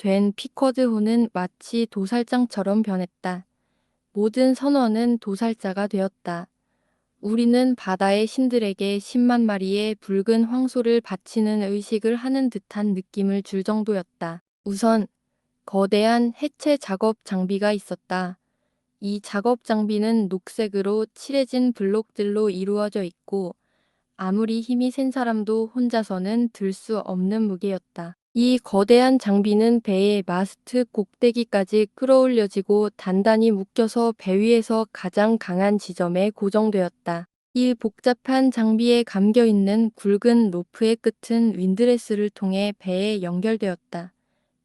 된 피커드호는 마치 도살장처럼 변했다. 모든 선원은 도살자가 되었다. 우리는 바다의 신들에게 10만 마리의 붉은 황소를 바치는 의식을 하는 듯한 느낌을 줄 정도였다. 우선 거대한 해체 작업 장비가 있었다. 이 작업 장비는 녹색으로 칠해진 블록들로 이루어져 있고 아무리 힘이 센 사람도 혼자서는 들 수 없는 무게였다. 이 거대한 장비는 배의 마스트 꼭대기까지 끌어올려지고 단단히 묶여서 배 위에서 가장 강한 지점에 고정되었다. 이 복잡한 장비에 감겨있는 굵은 로프의 끝은 윈드레스를 통해 배에 연결되었다.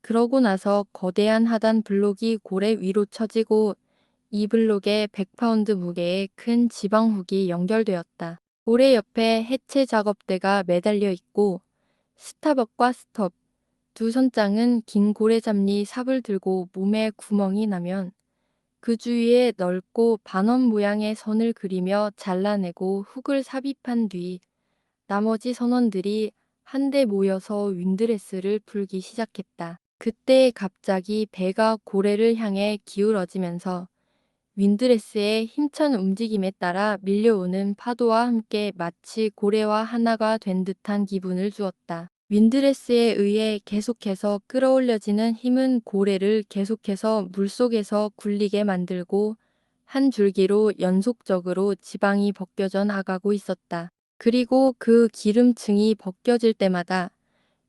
그러고 나서 거대한 하단 블록이 고래 위로 처지고 이 블록에 100파운드 무게의 큰 지방훅이 연결되었다. 고래 옆에 해체 작업대가 매달려 있고 스타벅과 스톱, 두 선장은 긴 고래잡니 삽을 들고 몸에 구멍이 나면 그 주위에 넓고 반원 모양의 선을 그리며 잘라내고 훅을 삽입한 뒤 나머지 선원들이 한데 모여서 윈드레스를 풀기 시작했다. 그때 갑자기 배가 고래를 향해 기울어지면서 윈드레스의 힘찬 움직임에 따라 밀려오는 파도와 함께 마치 고래와 하나가 된 듯한 기분을 주었다. 윈드레스에 의해 계속해서 끌어올려지는 힘은 고래를 계속해서 물속에서 굴리게 만들고 한 줄기로 연속적으로 지방이 벗겨져 나가고 있었다. 그리고 그 기름층이 벗겨질 때마다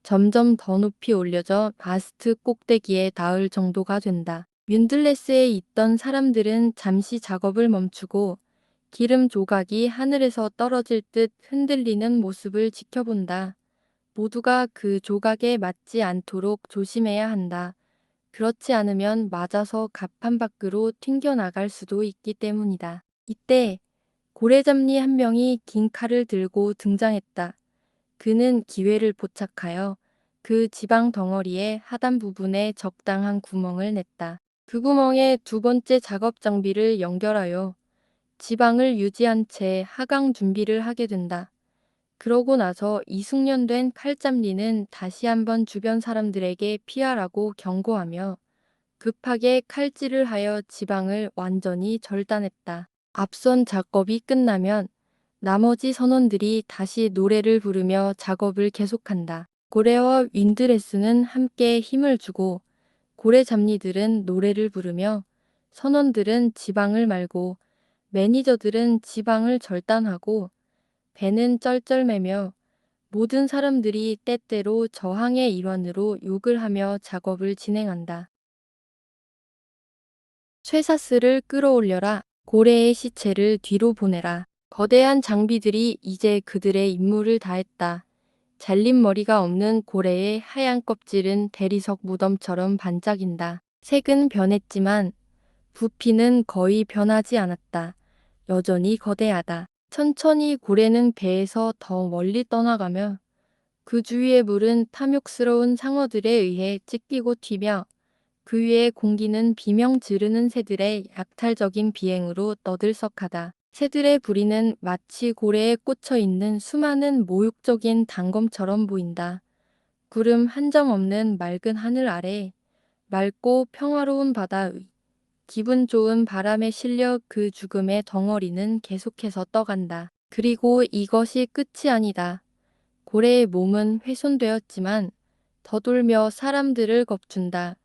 점점 더 높이 올려져 마스트 꼭대기에 닿을 정도가 된다. 윈들레스에 있던 사람들은 잠시 작업을 멈추고 기름 조각이 하늘에서 떨어질 듯 흔들리는 모습을 지켜본다. 모두가 그 조각에 맞지 않도록 조심해야 한다. 그렇지 않으면 맞아서 갑판 밖으로 튕겨나갈 수도 있기 때문이다. 이때 고래잡니 한 명이 긴 칼을 들고 등장했다. 그는 기회를 포착하여 그 지방 덩어리의 하단 부분에 적당한 구멍을 냈다. 그 구멍에 두 번째 작업 장비를 연결하여 지방을 유지한 채 하강 준비를 하게 된다. 그러고 나서 이숙련된 칼잡니는 다시 한번 주변 사람들에게 피하라고 경고하며 급하게 칼질을 하여 지방을 완전히 절단했다. 앞선 작업이 끝나면 나머지 선원들이 다시 노래를 부르며 작업을 계속한다. 고래와 윈드레스는 함께 힘을 주고 고래 잡니들은 노래를 부르며 선원들은 지방을 말고 매니저들은 지방을 절단하고 배는 쩔쩔매며 모든 사람들이 때때로 저항의 일환으로 욕을 하며 작업을 진행한다. 쇠사슬을 끌어올려라. 고래의 시체를 뒤로 보내라. 거대한 장비들이 이제 그들의 임무를 다했다. 잘린 머리가 없는 고래의 하얀 껍질은 대리석 무덤처럼 반짝인다. 색은 변했지만 부피는 거의 변하지 않았다. 여전히 거대하다. 천천히 고래는 배에서 더 멀리 떠나가며 그 주위의 물은 탐욕스러운 상어들에 의해 찢기고 튀며 그 위에 공기는 비명 지르는 새들의 약탈적인 비행으로 떠들썩하다. 새들의 부리는 마치 고래에 꽂혀 있는 수많은 모욕적인 단검처럼 보인다. 구름 한 점 없는 맑은 하늘 아래 맑고 평화로운 바다 위 기분 좋은 바람에 실려 그 죽음의 덩어리는 계속해서 떠간다. 그리고 이것이 끝이 아니다. 고래의 몸은 훼손되었지만 더돌며 사람들을 겁준다.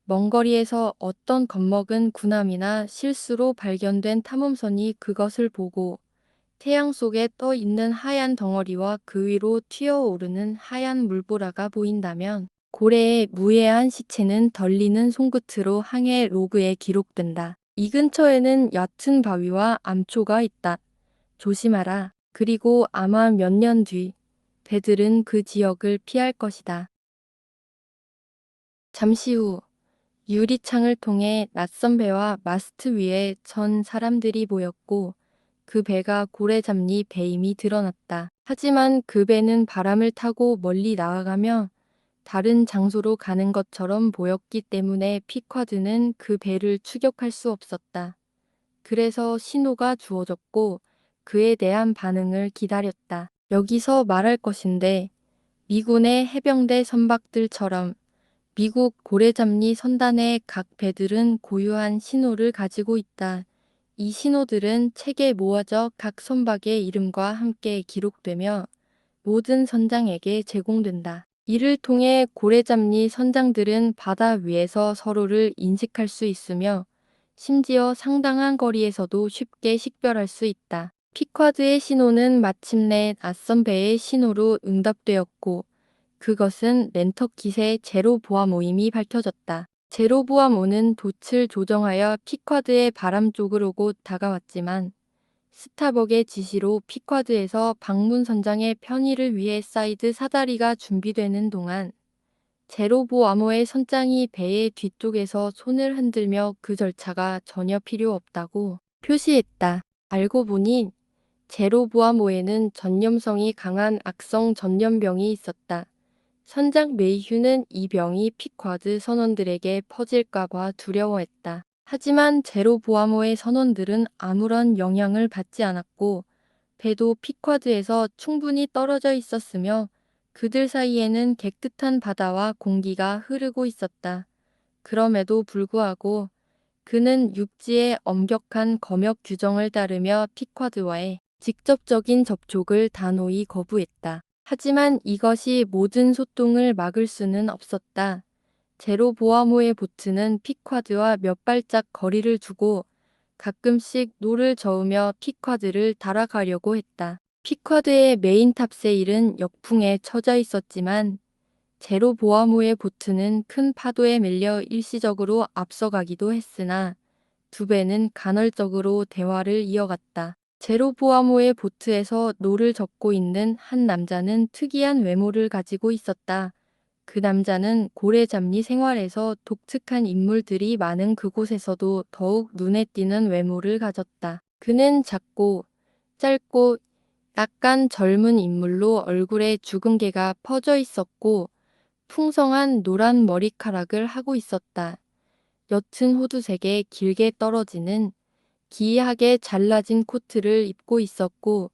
먼 거리에서 어떤 겁먹은 군함이나 실수로 발견된 탐험선이 그것을 보고 태양 속에 떠 있는 하얀 덩어리와 그 위로 튀어오르는 하얀 물보라가 보인다면 고래의 무해한 시체는 덜리는 손끝으로 항해 로그에 기록된다. 이 근처에는 얕은 바위와 암초가 있다. 조심하라. 그리고 아마 몇 년 뒤 배들은 그 지역을 피할 것이다. 잠시 후 유리창을 통해 낯선 배와 마스트 위에 전 사람들이 보였고 그 배가 고래잡니 배임이 드러났다. 하지만 그 배는 바람을 타고 멀리 나아가며 다른 장소로 가는 것처럼 보였기 때문에 피쿼드는 그 배를 추격할 수 없었다. 그래서 신호가 주어졌고 그에 대한 반응을 기다렸다. 여기서 말할 것인데 미군의 해병대 선박들처럼 미국 고래잡리 선단의 각 배들은 고유한 신호를 가지고 있다. 이 신호들은 책에 모아져 각 선박의 이름과 함께 기록되며 모든 선장에게 제공된다. 이를 통해 고래잡리 선장들은 바다 위에서 서로를 인식할 수 있으며 심지어 상당한 거리에서도 쉽게 식별할 수 있다. 피쿼드의 신호는 마침내 낯선 배의 신호로 응답되었고 그것은 낸터킷의 제로보암호임이 밝혀졌다. 제로보암호는 돛을 조정하여 피쿼드의 바람 쪽으로 곧 다가왔지만 스타벅의 지시로 피쿼드에서 방문 선장의 편의를 위해 사이드 사다리가 준비되는 동안 제로보암호의 선장이 배의 뒤쪽에서 손을 흔들며 그 절차가 전혀 필요 없다고 표시했다. 알고 보니 제로보암호에는 전염성이 강한 악성 전염병이 있었다. 선장 메이휴는 이 병이 피쿼드 선원들에게 퍼질까봐 두려워했다. 하지만 제로보암호의 선원들은 아무런 영향을 받지 않았고 배도 피쿼드에서 충분히 떨어져 있었으며 그들 사이에는 깨끗한 바다와 공기가 흐르고 있었다. 그럼에도 불구하고 그는 육지의 엄격한 검역 규정을 따르며 피쿼드와의 직접적인 접촉을 단호히 거부했다. 하지만 이것이 모든 소통을 막을 수는 없었다. 제로보암호의 보트는 피쿼드와 몇 발짝 거리를 두고 가끔씩 노를 저으며 피쿼드를 따라가려고 했다. 피쿼드의 메인 탑세일은 역풍에 처져 있었지만 제로보암호의 보트는 큰 파도에 밀려 일시적으로 앞서가기도 했으나 두 배는 간헐적으로 대화를 이어갔다. 제로보암호의 보트에서 노를 젓고 있는 한 남자는 특이한 외모를 가지고 있었다. 그 남자는 고래잡리 생활에서 독특한 인물들이 많은 그곳에서도 더욱 눈에 띄는 외모를 가졌다. 그는 작고 짧고 약간 젊은 인물로 얼굴에 주근깨가 퍼져 있었고 풍성한 노란 머리카락을 하고 있었다. 옅은 호두색에 길게 떨어지는 기이하게 잘라진 코트를 입고 있었고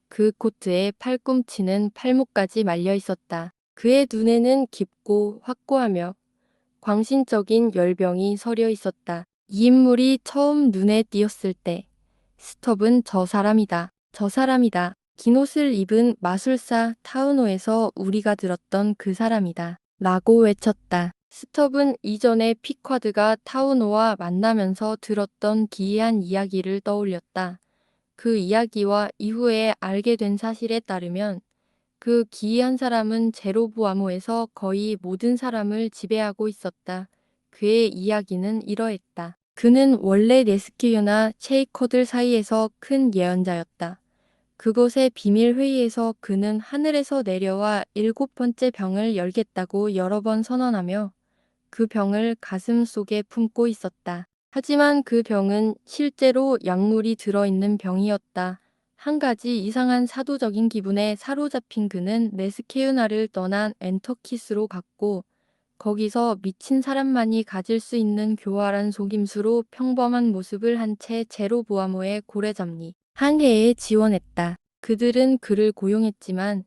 그 코트에 팔꿈치는 팔목까지 말려 있었다. 그의 눈에는 깊고 확고하며 광신적인 열병이 서려 있었다. 이 인물이 처음 눈에 띄었을 때 스톱은 저 사람이다. 저 사람이다. 긴 옷을 입은 마술사 타우노에서 우리가 들었던 그 사람이다. 라고 외쳤다. 스톱은 이전에 피쿼드가 타우노와 만나면서 들었던 기이한 이야기를 떠올렸다. 그 이야기와 이후에 알게 된 사실에 따르면 그 기이한 사람은 제로보암호에서 거의 모든 사람을 지배하고 있었다. 그의 이야기는 이러했다. 그는 원래 레스큐유나 쉐이커들 사이에서 큰 예언자였다. 그곳의 비밀 회의에서 그는 하늘에서 내려와 7번째 병을 열겠다고 여러 번 선언하며 그 병을 가슴 속에 품고 있었다. 하지만 그 병은 실제로 약물이 들어있는 병이었다. 한 가지 이상한 사도적인 기분에 사로잡힌 그는 레스케유나를 떠난 엔터키스로 갔고 거기서 미친 사람만이 가질 수 있는 교활한 속임수로 평범한 모습을 한 채 제로보암호의 고래잡리 항해에 지원했다. 그들은 그를 고용했지만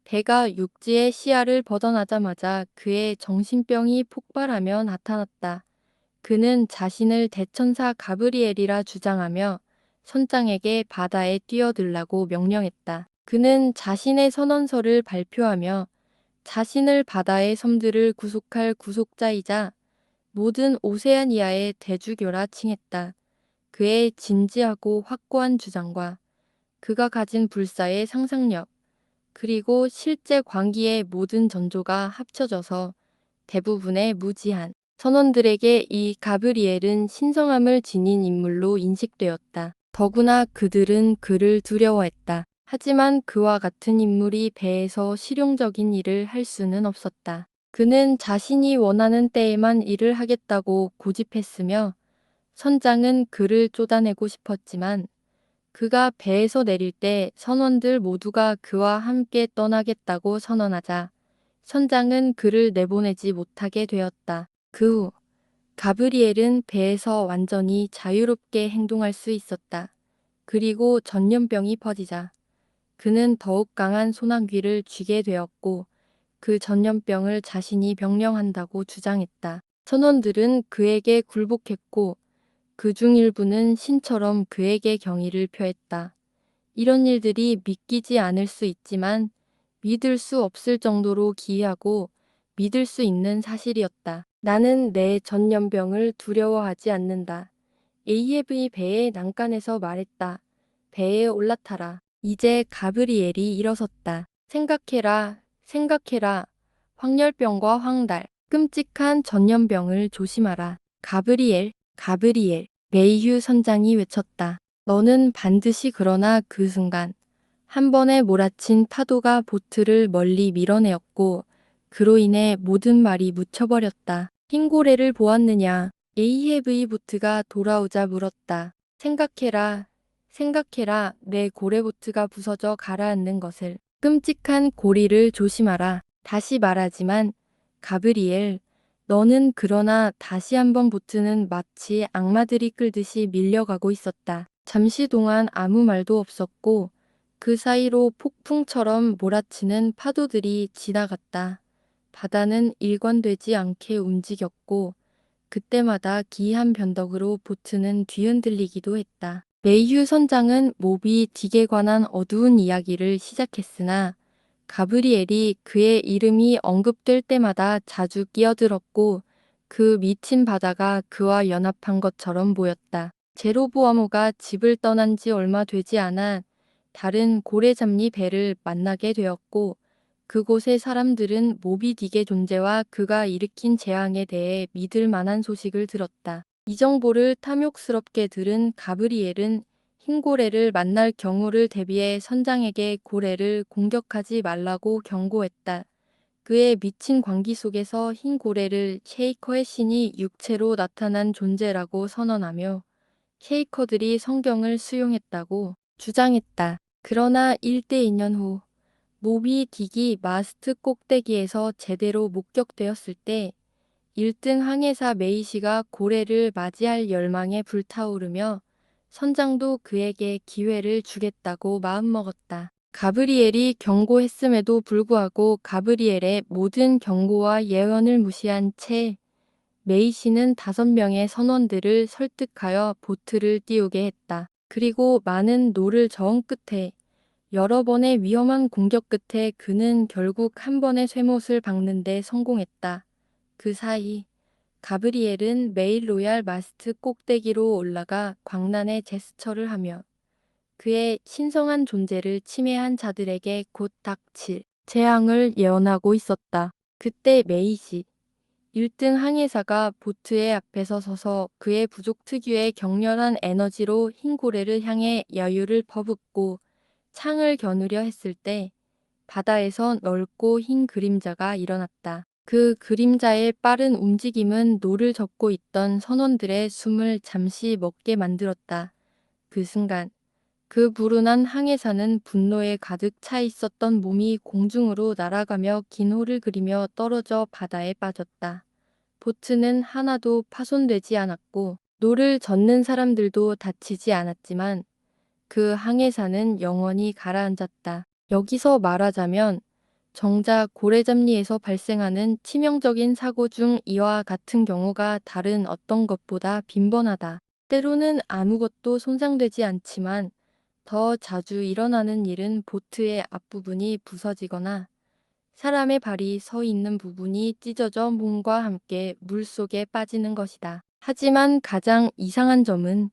배가 육지의 시야를 벗어나자마자 그의 정신병이 폭발하며 나타났다. 그는 자신을 대천사 가브리엘이라 주장하며 선장에게 바다에 뛰어들라고 명령했다. 그는 자신의 선언서를 발표하며 자신을 바다의 섬들을 구속할 구속자이자 모든 오세아니아의 대주교라 칭했다. 그의 진지하고 확고한 주장과 그가 가진 불사의 상상력, 그리고 실제 광기의 모든 전조가 합쳐져서 대부분의 무지한 선원들에게 이 가브리엘은 신성함을 지닌 인물로 인식되었다. 더구나 그들은 그를 두려워했다. 하지만 그와 같은 인물이 배에서 실용적인 일을 할 수는 없었다. 그는 자신이 원하는 때에만 일을 하겠다고 고집했으며 선장은 그를 쫓아내고 싶었지만 그가 배에서 내릴 때 선원들 모두가 그와 함께 떠나겠다고 선언하자 선장은 그를 내보내지 못하게 되었다. 그 후 가브리엘은 배에서 완전히 자유롭게 행동할 수 있었다. 그리고 전염병이 퍼지자 그는 더욱 강한 소나기를 쥐게 되었고 그 전염병을 자신이 병령한다고 주장했다. 선원들은 그에게 굴복했고 그 중 일부는 신처럼 그에게 경의를 표했다. 이런 일들이 믿기지 않을 수 있지만 믿을 수 없을 정도로 기이하고 믿을 수 있는 사실이었다. 나는 내 전염병을 두려워하지 않는다. AF이 배의 난간에서 말했다. 배에 올라타라. 이제 가브리엘이 일어섰다. 생각해라, 생각해라. 황열병과 황달, 끔찍한 전염병을 조심하라. 가브리엘, 가브리엘. 메이휴 선장이 외쳤다. 너는 반드시 그러나 그 순간 한 번에 몰아친 파도가 보트를 멀리 밀어내었고 그로 인해 모든 말이 묻혀버렸다. 흰 고래를 보았느냐? AF의 보트가 돌아오자 물었다. 생각해라. 생각해라. 내 고래보트가 부서져 가라앉는 것을. 끔찍한 고리를 조심하라. 다시 말하지만 가브리엘, 너는 그러나 다시 한번 보트는 마치 악마들이 끌듯이 밀려가고 있었다. 잠시 동안 아무 말도 없었고 그 사이로 폭풍처럼 몰아치는 파도들이 지나갔다. 바다는 일관되지 않게 움직였고 그때마다 기이한 변덕으로 보트는 뒤흔들리기도 했다. 메이휴 선장은 모비 딕에 관한 어두운 이야기를 시작했으나 가브리엘이 그의 이름이 언급될 때마다 자주 끼어들었고 그 미친 바다가 그와 연합한 것처럼 보였다. 제로보아모가 집을 떠난 지 얼마 되지 않아 다른 고래잡리 배를 만나게 되었고 그곳의 사람들은 모비딕의 존재와 그가 일으킨 재앙에 대해 믿을 만한 소식을 들었다. 이 정보를 탐욕스럽게 들은 가브리엘은 흰 고래를 만날 경우를 대비해 선장에게 고래를 공격하지 말라고 경고했다. 그의 미친 광기 속에서 흰 고래를 쉐이커의 신이 육체로 나타난 존재라고 선언하며 쉐이커들이 성경을 수용했다고 주장했다. 그러나 1대 2년 후 모비 딕이 마스트 꼭대기에서 제대로 목격되었을 때 1등 항해사 메이시가 고래를 맞이할 열망에 불타오르며 선장도 그에게 기회를 주겠다고 마음먹었다. 가브리엘이 경고했음에도 불구하고 가브리엘의 모든 경고와 예언을 무시한 채 메이시는 5명의 선원들을 설득하여 보트를 띄우게 했다. 그리고 많은 노를 저은 끝에 여러 번의 위험한 공격 끝에 그는 결국 한 번의 쇠못을 박는 데 성공했다. 그 사이 가브리엘은 매일 로얄 마스트 꼭대기로 올라가 광란의 제스처를 하며 그의 신성한 존재를 침해한 자들에게 곧 닥칠 재앙을 예언하고 있었다. 그때 메이시 1등 항해사가 보트의 앞에서 서서 그의 부족 특유의 격렬한 에너지로 흰 고래를 향해 여유를 퍼붓고 창을 겨누려 했을 때 바다에서 넓고 흰 그림자가 일어났다. 그 그림자의 빠른 움직임은 노를 젓고 있던 선원들의 숨을 잠시 멎게 만들었다. 그 순간 그 불운한 항해사는 분노에 가득 차 있었던 몸이 공중으로 날아가며 긴 호를 그리며 떨어져 바다에 빠졌다. 보트는 하나도 파손되지 않았고 노를 젓는 사람들도 다치지 않았지만 그 항해사는 영원히 가라앉았다. 여기서 말하자면 정작 고래잡리에서 발생하는 치명적인 사고 중 이와 같은 경우가 다른 어떤 것보다 빈번하다. 때로는 아무것도 손상되지 않지만 더 자주 일어나는 일은 보트의 앞부분이 부서지거나 사람의 발이 서 있는 부분이 찢어져 몸과 함께 물속에 빠지는 것이다. 하지만 가장 이상한 점은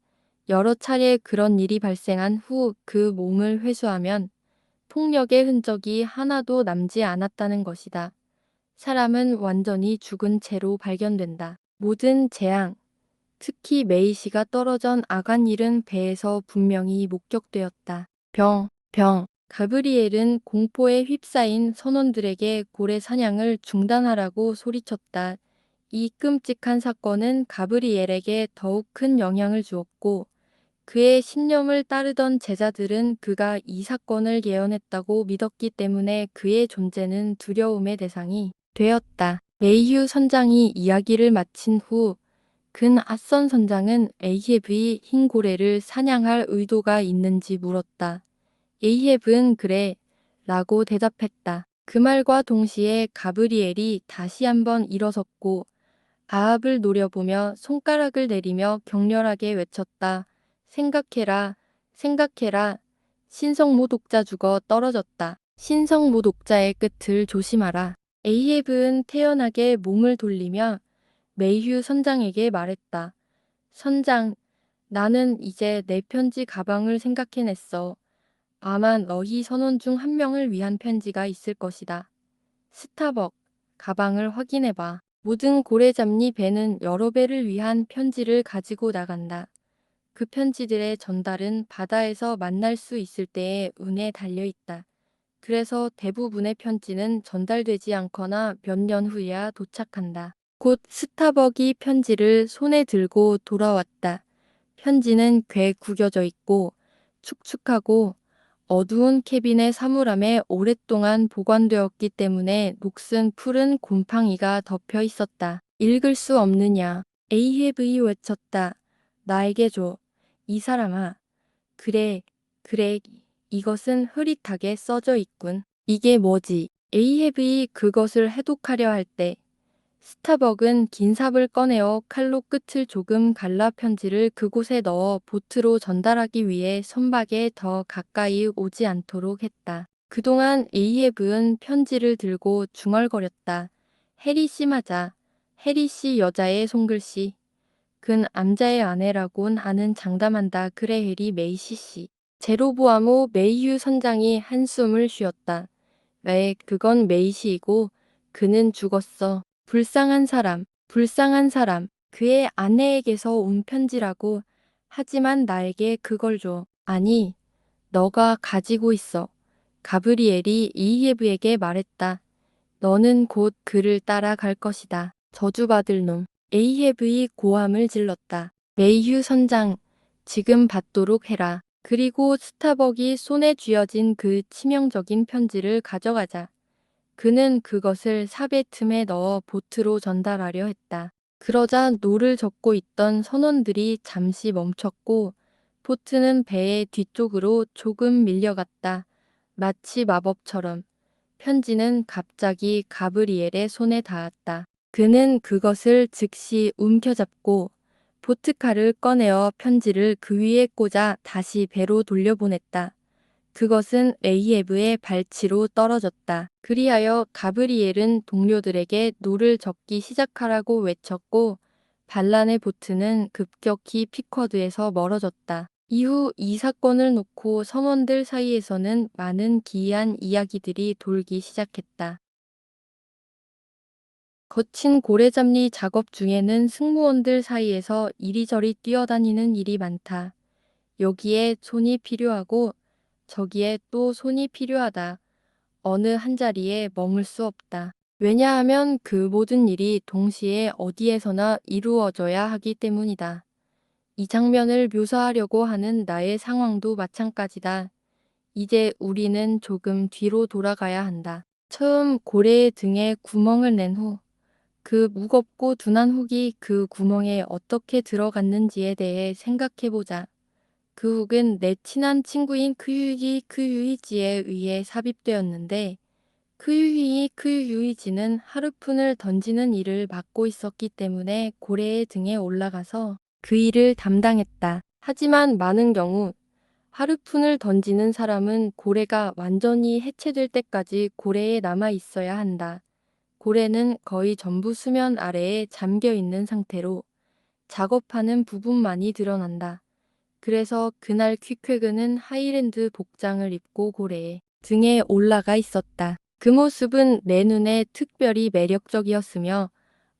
여러 차례 그런 일이 발생한 후 그 몸을 회수하면 폭력의 흔적이 하나도 남지 않았다는 것이다. 사람은 완전히 죽은 채로 발견된다. 모든 재앙, 특히 메이시가 떨어전 아간일은 배에서 분명히 목격되었다. 병. 가브리엘은 공포에 휩싸인 선원들에게 고래 사냥을 중단하라고 소리쳤다. 이 끔찍한 사건은 가브리엘에게 더욱 큰 영향을 주었고 그의 신념을 따르던 제자들은 그가 이 사건을 예언했다고 믿었기 때문에 그의 존재는 두려움의 대상이 되었다. 메이휴 선장이 이야기를 마친 후 근 앗선 선장은 에이헤브의 흰 고래를 사냥할 의도가 있는지 물었다. 에이헤브는 그래 라고 대답했다. 그 말과 동시에 가브리엘이 다시 한번 일어섰고 아합을 노려보며 손가락을 내리며 격렬하게 외쳤다. 생각해라, 생각해라. 신성모 독자 죽어 떨어졌다. 신성모 독자의 끝을 조심하라. 에이헤브는 태연하게 몸을 돌리며 메이휴 선장에게 말했다. 선장, 나는 이제 내 편지 가방을 생각해냈어. 아마 너희 선원 중 한 명을 위한 편지가 있을 것이다. 스타벅, 가방을 확인해봐. 모든 고래잡니 배는 여러 배를 위한 편지를 가지고 나간다. 그 편지들의 전달은 바다에서 만날 수 있을 때의 운에 달려있다. 그래서 대부분의 편지는 전달되지 않거나 몇 년 후에야 도착한다. 곧 스타벅이 편지를 손에 들고 돌아왔다. 편지는 꽤 구겨져 있고 축축하고 어두운 캐빈의 사물함에 오랫동안 보관되었기 때문에 녹슨 푸른 곰팡이가 덮여 있었다. 읽을 수 없느냐? 에이헤브이 외쳤다. 나에게 줘. 이 사람아. 그래, 그래. 이것은 흐릿하게 써져 있군. 이게 뭐지? 에이헤브이 그것을 해독하려 할 때 스타벅은 긴 삽을 꺼내어 칼로 끝을 조금 갈라 편지를 그곳에 넣어 보트로 전달하기 위해 선박에 더 가까이 오지 않도록 했다. 그동안 에이헤브는 편지를 들고 중얼거렸다. 해리 씨 맞아. 해리 씨 여자의 손글씨. 근 암자의 아내라곤 하는 장담한다. 그래 해리 메이시 씨. 제로보아모 메이휴 선장이 한숨을 쉬었다. 왜 그건 메이시이고 그는 죽었어. 불쌍한 사람, 불쌍한 사람. 그의 아내에게서 온 편지라고. 하지만 나에게 그걸 줘. 아니, 너가 가지고 있어. 가브리엘이 이히에브에게 말했다. 너는 곧 그를 따라갈 것이다. 저주받을 놈. 에이헤브이 고함을 질렀다. 메이휴 선장, 지금 받도록 해라. 그리고 스타벅이 손에 쥐어진 그 치명적인 편지를 가져가자. 그는 그것을 삽의 틈에 넣어 보트로 전달하려 했다. 그러자 노를 젓고 있던 선원들이 잠시 멈췄고 보트는 배의 뒤쪽으로 조금 밀려갔다. 마치 마법처럼 편지는 갑자기 가브리엘의 손에 닿았다. 그는 그것을 즉시 움켜잡고 보트칼을 꺼내어 편지를 그 위에 꽂아 다시 배로 돌려보냈다. 그것은 에이헤브의 발치로 떨어졌다. 그리하여 가브리엘은 동료들에게 노를 젓기 시작하라고 외쳤고 반란의 보트는 급격히 피커드에서 멀어졌다. 이후 이 사건을 놓고 선원들 사이에서는 많은 기이한 이야기들이 돌기 시작했다. 거친 고래잡리 작업 중에는 승무원들 사이에서 이리저리 뛰어다니는 일이 많다. 여기에 손이 필요하고 저기에 또 손이 필요하다. 어느 한 자리에 머물 수 없다. 왜냐하면 그 모든 일이 동시에 어디에서나 이루어져야 하기 때문이다. 이 장면을 묘사하려고 하는 나의 상황도 마찬가지다. 이제 우리는 조금 뒤로 돌아가야 한다. 처음 고래의 등에 구멍을 낸 후, 그 무겁고 둔한 훅이 그 구멍에 어떻게 들어갔는지에 대해 생각해보자. 그 훅은 내 친한 친구인 크유이지에 의해 삽입되었는데 크유이지는 하르푼을 던지는 일을 맡고 있었기 때문에 고래의 등에 올라가서 그 일을 담당했다. 하지만 많은 경우 하르푼을 던지는 사람은 고래가 완전히 해체될 때까지 고래에 남아 있어야 한다. 고래는 거의 전부 수면 아래에 잠겨 있는 상태로 작업하는 부분만이 드러난다. 그래서 그날 퀵회그는 하이랜드 복장을 입고 고래의 등에 올라가 있었다. 그 모습은 내 눈에 특별히 매력적이었으며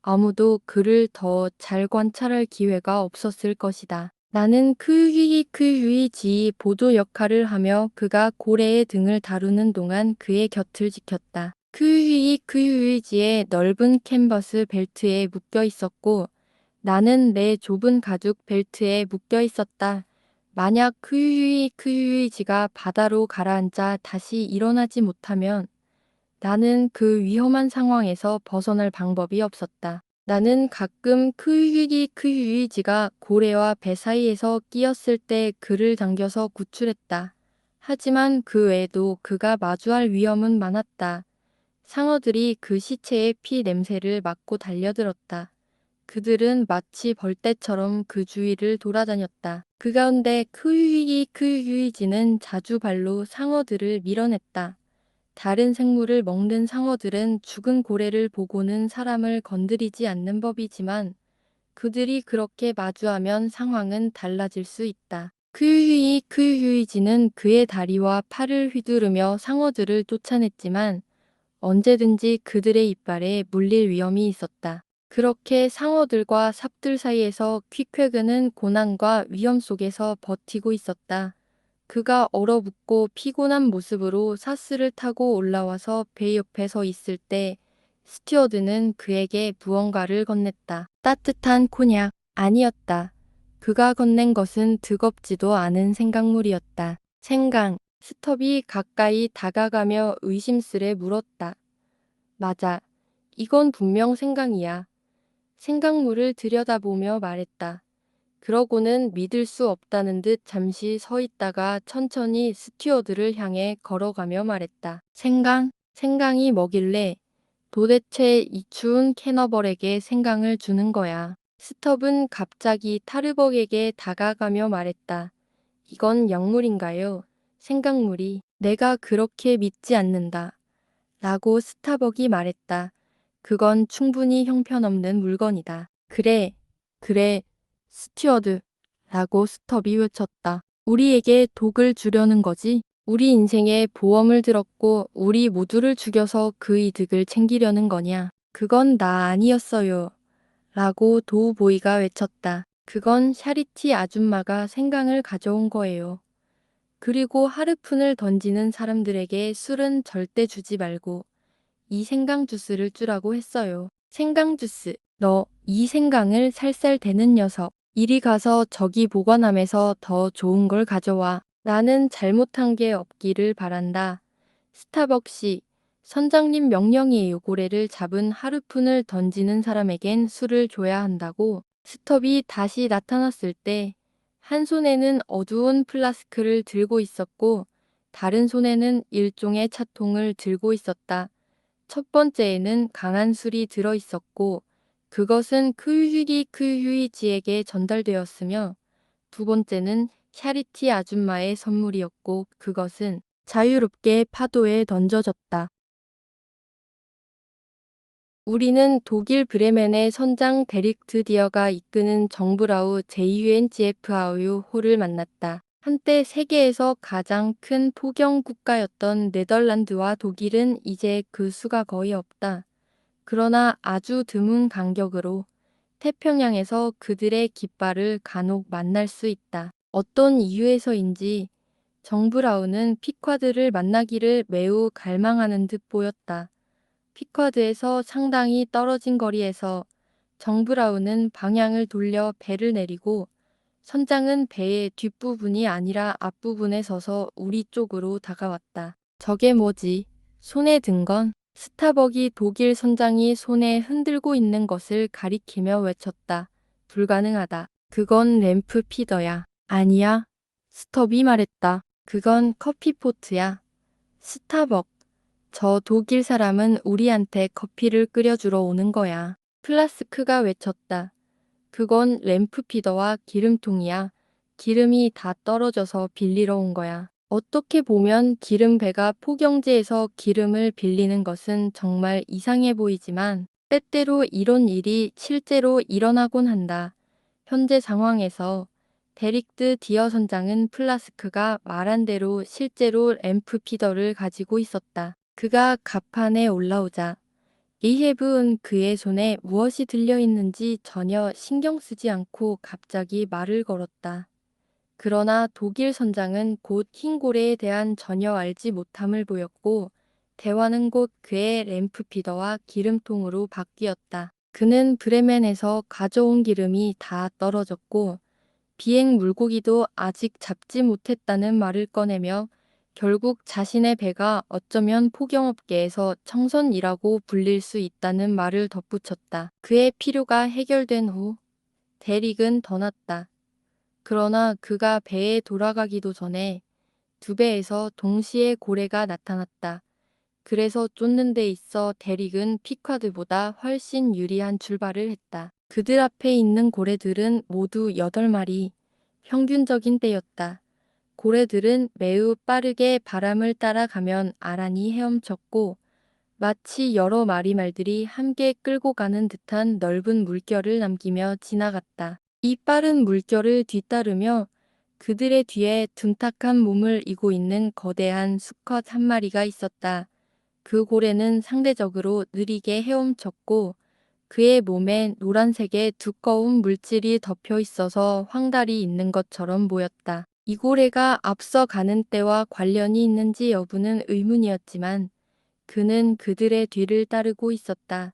아무도 그를 더 잘 관찰할 기회가 없었을 것이다. 나는 크유이지 보조 역할을 하며 그가 고래의 등을 다루는 동안 그의 곁을 지켰다. 크유이지의 넓은 캔버스 벨트에 묶여 있었고 나는 내 좁은 가죽 벨트에 묶여 있었다. 만약 크유이지가 바다로 가라앉아 다시 일어나지 못하면 나는 그 위험한 상황에서 벗어날 방법이 없었다. 나는 가끔 크유이지가 고래와 배 사이에서 끼었을 때 그를 당겨서 구출했다. 하지만 그 외에도 그가 마주할 위험은 많았다. 상어들이 그 시체의 피 냄새를 맡고 달려들었다. 그들은 마치 벌떼처럼 그 주위를 돌아다녔다. 그 가운데 크유이지는 자주 발로 상어들을 밀어냈다. 다른 생물을 먹는 상어들은 죽은 고래를 보고는 사람을 건드리지 않는 법이지만 그들이 그렇게 마주하면 상황은 달라질 수 있다. 크유이지는 그의 다리와 팔을 휘두르며 상어들을 쫓아냈지만 언제든지 그들의 이빨에 물릴 위험이 있었다. 그렇게 상어들과 삽들 사이에서 퀵회그는 고난과 위험 속에서 버티고 있었다. 그가 얼어붙고 피곤한 모습으로 사스를 타고 올라와서 배 옆에 서 있을 때 스튜어드는 그에게 무언가를 건넸다. 따뜻한 코냑. 아니었다. 그가 건넨 것은 뜨겁지도 않은 생강물이었다. 생강. 스톱이 가까이 다가가며 의심스레 물었다. 맞아. 이건 분명 생강이야. 생강물을 들여다보며 말했다. 그러고는 믿을 수 없다는 듯 잠시 서 있다가 천천히 스튜어드를 향해 걸어가며 말했다. 생강이 뭐길래 도대체 이 추운 캐너벌에게 생강을 주는 거야. 스톱은 갑자기 타르벅에게 다가가며 말했다. 이건 약물인가요? 생강물이. 내가 그렇게 믿지 않는다. 라고 스타벅이 말했다. 그건 충분히 형편없는 물건이다. 그래, 스튜어드. 라고 스톱이 외쳤다. 우리에게 독을 주려는 거지? 우리 인생에 보험을 들었고 우리 모두를 죽여서 그 이득을 챙기려는 거냐? 그건 나 아니었어요. 라고 도우보이가 외쳤다. 그건 샤리티 아줌마가 생강을 가져온 거예요. 그리고 하르푼을 던지는 사람들에게 술은 절대 주지 말고 이 생강 주스를 주라고 했어요. 생강 주스. 너 이 생강을 살살 데는 녀석. 이리 가서 저기 보관함에서 더 좋은 걸 가져와. 나는 잘못한 게 없기를 바란다. 스타벅시. 선장님 명령이에요. 고래를 잡은 하르푼을 던지는 사람에겐 술을 줘야 한다고. 스톱이 다시 나타났을 때 한 손에는 어두운 플라스크를 들고 있었고 다른 손에는 일종의 차통을 들고 있었다. 첫 번째에는 강한 술이 들어 있었고 그것은 크유이지에게 전달되었으며 두 번째는 샤리티 아줌마의 선물이었고 그것은 자유롭게 파도에 던져졌다. 우리는 독일 브레멘의 선장 데릭 드디어가 이끄는 정브라우 JUNGFAU 호를 만났다. 한때 세계에서 가장 큰 포경 국가였던 네덜란드와 독일은 이제 그 수가 거의 없다. 그러나 아주 드문 간격으로 태평양에서 그들의 깃발을 간혹 만날 수 있다. 어떤 이유에서인지 정브라운은 피쿼드를 만나기를 매우 갈망하는 듯 보였다. 피쿼드에서 상당히 떨어진 거리에서 정브라운은 방향을 돌려 배를 내리고 선장은 배의 뒷부분이 아니라 앞부분에 서서 우리 쪽으로 다가왔다. 저게 뭐지? 손에 든 건? 스타벅이 독일 선장이 손에 흔들고 있는 것을 가리키며 외쳤다. 불가능하다. 그건 램프 피더야. 아니야. 스톱이 말했다. 그건 커피포트야. 스타벅. 저 독일 사람은 우리한테 커피를 끓여주러 오는 거야. 플라스크가 외쳤다. 그건 램프 피더와 기름통이야. 기름이 다 떨어져서 빌리러 온 거야. 어떻게 보면 기름 배가 포경지에서 기름을 빌리는 것은 정말 이상해 보이지만 때때로 이런 일이 실제로 일어나곤 한다. 현재 상황에서 데릭드 디어 선장은 플라스크가 말한 대로 실제로 램프 피더를 가지고 있었다. 그가 갑판에 올라오자 리헤브은 그의 손에 무엇이 들려있는지 전혀 신경 쓰지 않고 갑자기 말을 걸었다. 그러나 독일 선장은 곧 흰 고래에 대한 전혀 알지 못함을 보였고 대화는 곧 그의 램프 피더와 기름통으로 바뀌었다. 그는 브레멘에서 가져온 기름이 다 떨어졌고 비행 물고기도 아직 잡지 못했다는 말을 꺼내며 결국 자신의 배가 어쩌면 포경업계에서 청선이라고 불릴 수 있다는 말을 덧붙였다. 그의 필요가 해결된 후 대릭은 떠났다. 그러나 그가 배에 돌아가기도 전에 두 배에서 동시에 고래가 나타났다. 그래서 쫓는 데 있어 대릭은 피카드보다 훨씬 유리한 출발을 했다. 그들 앞에 있는 고래들은 모두 8마리, 평균적인 때였다. 고래들은 매우 빠르게 바람을 따라가면 아란히 헤엄쳤고 마치 여러 마리 말들이 함께 끌고 가는 듯한 넓은 물결을 남기며 지나갔다. 이 빠른 물결을 뒤따르며 그들의 뒤에 둔탁한 몸을 이고 있는 거대한 수컷 한 마리가 있었다. 그 고래는 상대적으로 느리게 헤엄쳤고 그의 몸에 노란색의 두꺼운 물질이 덮여 있어서 황달이 있는 것처럼 보였다. 이 고래가 앞서 가는 때와 관련이 있는지 여부는 의문이었지만 그는 그들의 뒤를 따르고 있었다.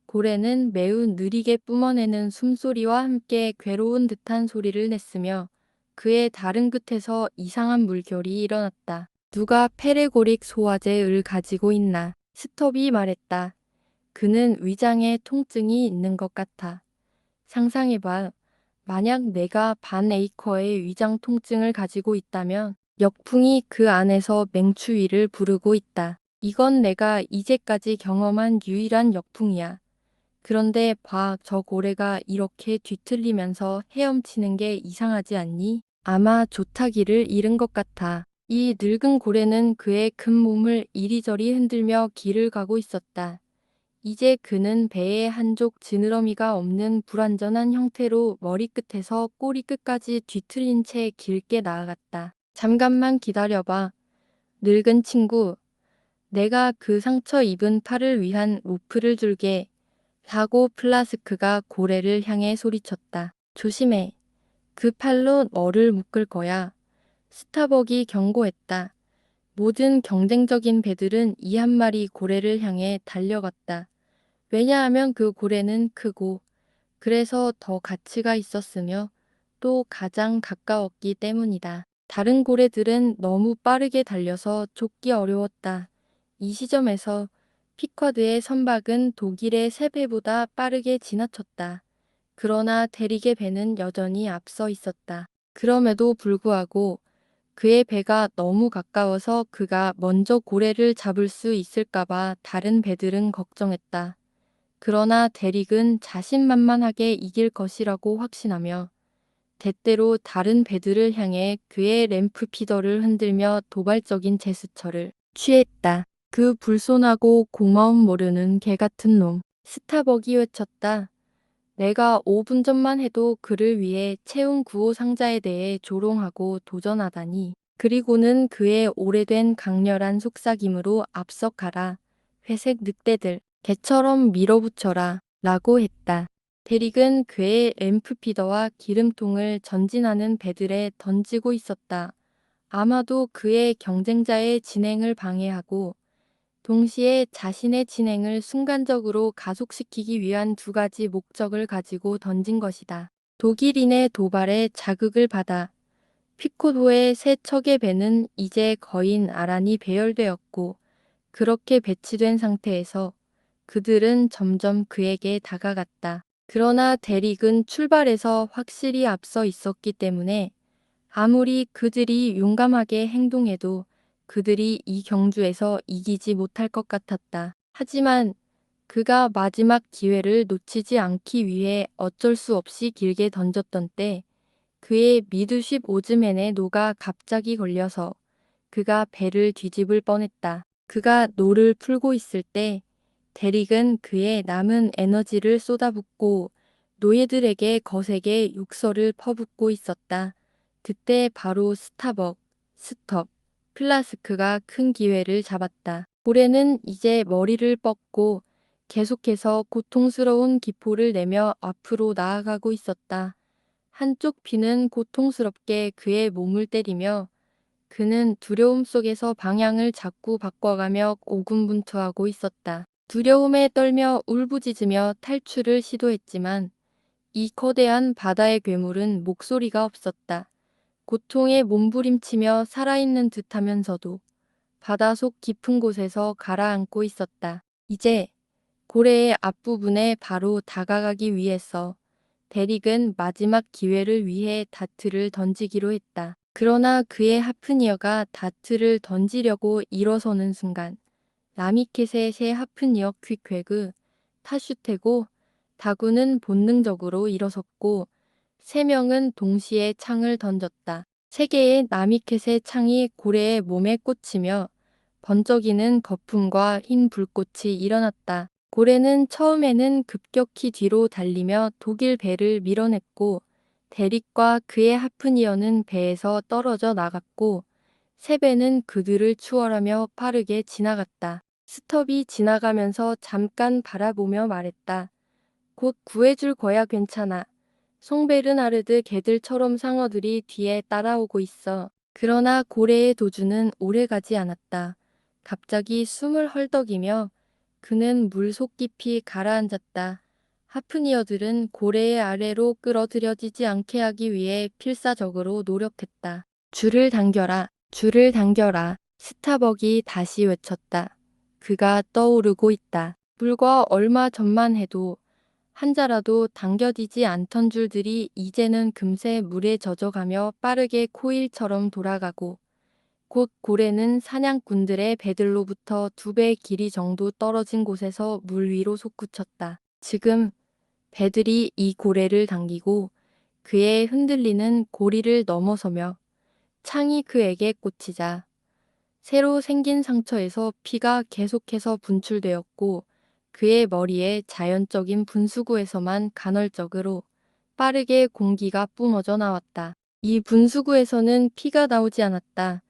고래는 매우 느리게 뿜어내는 숨소리와 함께 괴로운 듯한 소리를 냈으며 그의 다른 끝에서 이상한 물결이 일어났다. 누가 페레고릭 소화제를 가지고 있나? 스톱이 말했다. 그는 위장에 통증이 있는 것 같아. 상상해봐. 만약 내가 반 에이커의 위장 통증을 가지고 있다면 역풍이 그 안에서 맹추위를 부르고 있다. 이건 내가 이제까지 경험한 유일한 역풍이야. 그런데 봐, 저 고래가 이렇게 뒤틀리면서 헤엄치는 게 이상하지 않니? 아마 조타기를 잃은 것 같아. 이 늙은 고래는 그의 큰 몸을 이리저리 흔들며 길을 가고 있었다. 이제 그는 배에 한쪽 지느러미가 없는 불완전한 형태로 머리끝에서 꼬리끝까지 뒤틀린 채 길게 나아갔다. 잠깐만 기다려봐. 늙은 친구. 내가 그 상처 입은 팔을 위한 로프를 줄게. 하고 플라스크가 고래를 향해 소리쳤다. 조심해. 그 팔로 너를 묶을 거야. 스타벅이 경고했다. 모든 경쟁적인 배들은 이 한 마리 고래를 향해 달려갔다. 왜냐하면 그 고래는 크고 그래서 더 가치가 있었으며 또 가장 가까웠기 때문이다. 다른 고래들은 너무 빠르게 달려서 쫓기 어려웠다. 이 시점에서 피쿼드의 선박은 독일의 세 배보다 빠르게 지나쳤다. 그러나 대릭의 배는 여전히 앞서 있었다. 그럼에도 불구하고 그의 배가 너무 가까워서 그가 먼저 고래를 잡을 수 있을까봐 다른 배들은 걱정했다. 그러나 대릭은 자신만만하게 이길 것이라고 확신하며 때때로 다른 배들을 향해 그의 램프 피더를 흔들며 도발적인 제스처를 취했다. 그 불손하고 고마움 모르는 개 같은 놈. 스타벅이 외쳤다. 내가 5분 전만 해도 그를 위해 채운 구호 상자에 대해 조롱하고 도전하다니. 그리고는 그의 오래된 강렬한 속삭임으로 앞서 가라. 회색 늑대들, 개처럼 밀어붙여라. 라고 했다. 대릭은 그의 램프피더와 기름통을 전진하는 배들에 던지고 있었다. 아마도 그의 경쟁자의 진행을 방해하고 동시에 자신의 진행을 순간적으로 가속시키기 위한 두 가지 목적을 가지고 던진 것이다. 독일인의 도발에 자극을 받아 피코도의 세 척의 배는 이제 거의 나란히 배열되었고 그렇게 배치된 상태에서 그들은 점점 그에게 다가갔다. 그러나 대릭은 출발에서 확실히 앞서 있었기 때문에 아무리 그들이 용감하게 행동해도 그들이 이 경주에서 이기지 못할 것 같았다. 하지만 그가 마지막 기회를 놓치지 않기 위해 어쩔 수 없이 길게 던졌던 때 그의 미드십 오즈맨의 노가 갑자기 걸려서 그가 배를 뒤집을 뻔했다. 그가 노를 풀고 있을 때 대릭은 그의 남은 에너지를 쏟아붓고 노예들에게 거세게 욕설을 퍼붓고 있었다. 그때 바로 스톱, 플라스크가 큰 기회를 잡았다. 고래는 이제 머리를 뻗고 계속해서 고통스러운 기포를 내며 앞으로 나아가고 있었다. 한쪽 귀는 고통스럽게 그의 몸을 때리며 그는 두려움 속에서 방향을 자꾸 바꿔가며 고군분투하고 있었다. 두려움에 떨며 울부짖으며 탈출을 시도했지만 이 거대한 바다의 괴물은 목소리가 없었다. 고통에 몸부림치며 살아있는 듯하면서도 바닷속 깊은 곳에서 가라앉고 있었다. 이제 고래의 앞부분에 바로 다가가기 위해서 대릭은 마지막 기회를 위해 다트를 던지기로 했다. 그러나 그의 하프니어가 다트를 던지려고 일어서는 순간 라미켓의 새 하프니어 퀵회그, 타슈테고, 다구는 본능적으로 일어섰고, 세 명은 동시에 창을 던졌다. 세 개의 라미켓의 창이 고래의 몸에 꽂히며 번쩍이는 거품과 흰 불꽃이 일어났다. 고래는 처음에는 급격히 뒤로 달리며 독일 배를 밀어냈고 대릭과 그의 하프니어는 배에서 떨어져 나갔고 세 배는 그들을 추월하며 빠르게 지나갔다. 스톱이 지나가면서 잠깐 바라보며 말했다. 곧 구해줄 거야 괜찮아. 송베르나르드 개들처럼 상어들이 뒤에 따라오고 있어. 그러나 고래의 도주는 오래가지 않았다. 갑자기 숨을 헐떡이며 그는 물속 깊이 가라앉았다. 하프니어들은 고래의 아래로 끌어들여지지 않게 하기 위해 필사적으로 노력했다. 줄을 당겨라, 줄을 당겨라. 스타벅이 다시 외쳤다. 그가 떠오르고 있다. 불과 얼마 전만 해도 한 자라도 당겨지지 않던 줄들이 이제는 금세 물에 젖어가며 빠르게 코일처럼 돌아가고 곧 고래는 사냥꾼들의 배들로부터 2배 길이 정도 떨어진 곳에서 물 위로 솟구쳤다. 지금 배들이 이 고래를 당기고 그의 흔들리는 고리를 넘어서며 창이 그에게 꽂히자 새로 생긴 상처에서 피가 계속해서 분출되었고 그의 머리에 자연적인 분수구에서만 간헐적으로 빠르게 공기가 뿜어져 나왔다. 이 분수구에서는 피가 나오지 않았다.